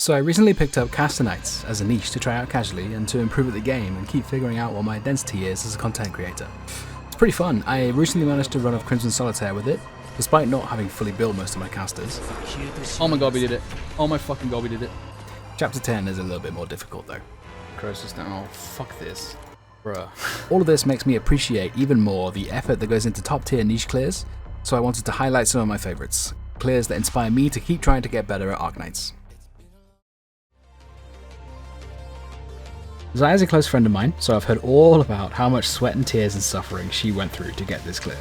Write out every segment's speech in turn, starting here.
So I recently picked up Arknights as a niche to try out casually and to improve at the game and keep figuring out what my identity is as a content creator. It's pretty fun. I recently managed to run off Crimson Solitaire with it, despite not having fully built most of my casters. Oh my god, we did it. Oh my fucking god, we did it. Chapter 10 is a little bit more difficult though. Crows now. Oh, fuck this. Bruh. All of this makes me appreciate even more the effort that goes into top tier niche clears, so I wanted to highlight some of my favourites. Clears that inspire me to keep trying to get better at Arknights. Xai is a close friend of mine, so I've heard all about how much sweat and tears and suffering she went through to get this clear.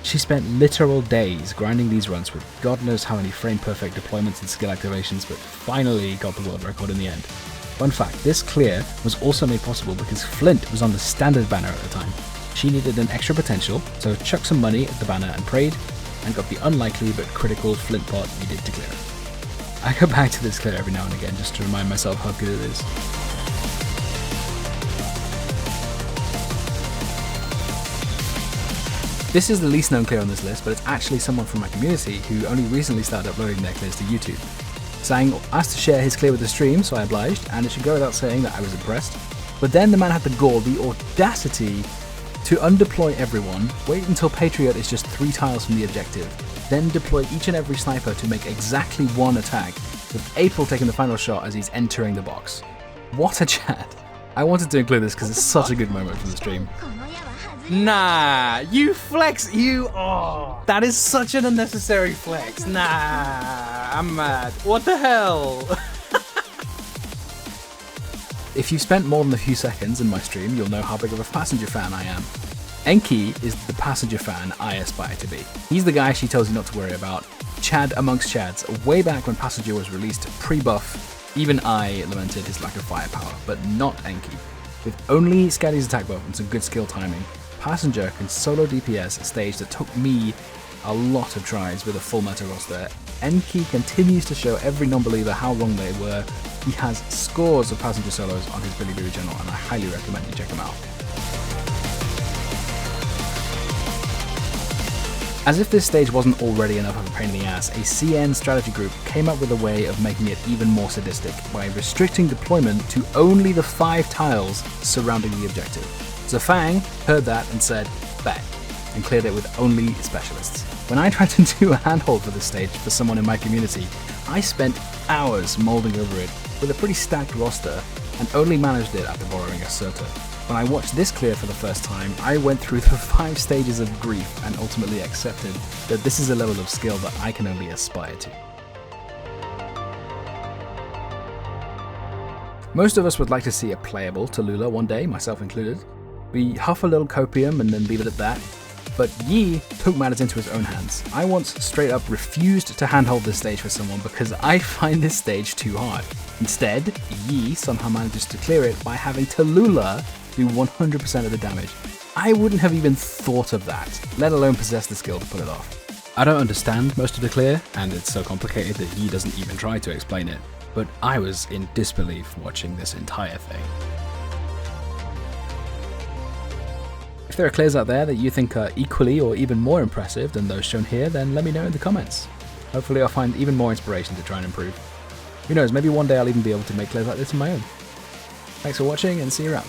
She spent literal days grinding these runs with God knows how many frame perfect deployments and skill activations, but finally got the world record in the end. Fun fact, this clear was also made possible because Flint was on the standard banner at the time. She needed an extra potential, so chucked some money at the banner and prayed, and got the unlikely but critical Flint pot needed to clear it. I go back to this clear every now and again just to remind myself how good it is. This is the least known clear on this list, but it's actually someone from my community who only recently started uploading their clears to YouTube. Sang asked to share his clear with the stream, so I obliged, and it should go without saying that I was impressed. But then the man had the gall, the audacity, to undeploy everyone, wait until Patriot is just 3 tiles from the objective, then deploy each and every sniper to make exactly 1 attack, with April taking the final shot as he's entering the box. What a chat! I wanted to include this because it's such a good moment from the stream. Nah, you flex, oh, that is such an unnecessary flex. Nah, I'm mad. What the hell? If you've spent more than a few seconds in my stream, you'll know how big of a passenger fan I am. Enki is the passenger fan I aspire to be. He's the guy she tells you not to worry about. Chad amongst Chads. Way back when Passenger was released pre-buff, even I lamented his lack of firepower, but not Enki. With only Scatty's attack buff and some good skill timing, Passenger can solo DPS a stage that took me a lot of tries with a full meta roster. Enki continues to show every non-believer how wrong they were. He has scores of Passenger solos on his Bilibili channel, and I highly recommend you check him out. As if this stage wasn't already enough of a pain in the ass, a CN strategy group came up with a way of making it even more sadistic by restricting deployment to only the 5 tiles surrounding the objective. Zafang heard that and said, bet, and cleared it with only specialists. When I tried to do a handhold for this stage for someone in my community, I spent hours molding over it with a pretty stacked roster and only managed it after borrowing a Skalter. When I watched this clear for the first time, I went through the 5 stages of grief and ultimately accepted that this is a level of skill that I can only aspire to. Most of us would like to see a playable Tallulah one day, myself included. We huff a little copium and then leave it at that. But Yi took matters into his own hands. I once straight up refused to handhold this stage for someone because I find this stage too hard. Instead, Yi somehow manages to clear it by having Tallulah do 100% of the damage. I wouldn't have even thought of that, let alone possess the skill to pull it off. I don't understand most of the clear, and it's so complicated that Yi doesn't even try to explain it, but I was in disbelief watching this entire thing. If there are clears out there that you think are equally or even more impressive than those shown here, then let me know in the comments. Hopefully I'll find even more inspiration to try and improve. Who knows, maybe one day I'll even be able to make clears like this on my own. Thanks for watching and see you around.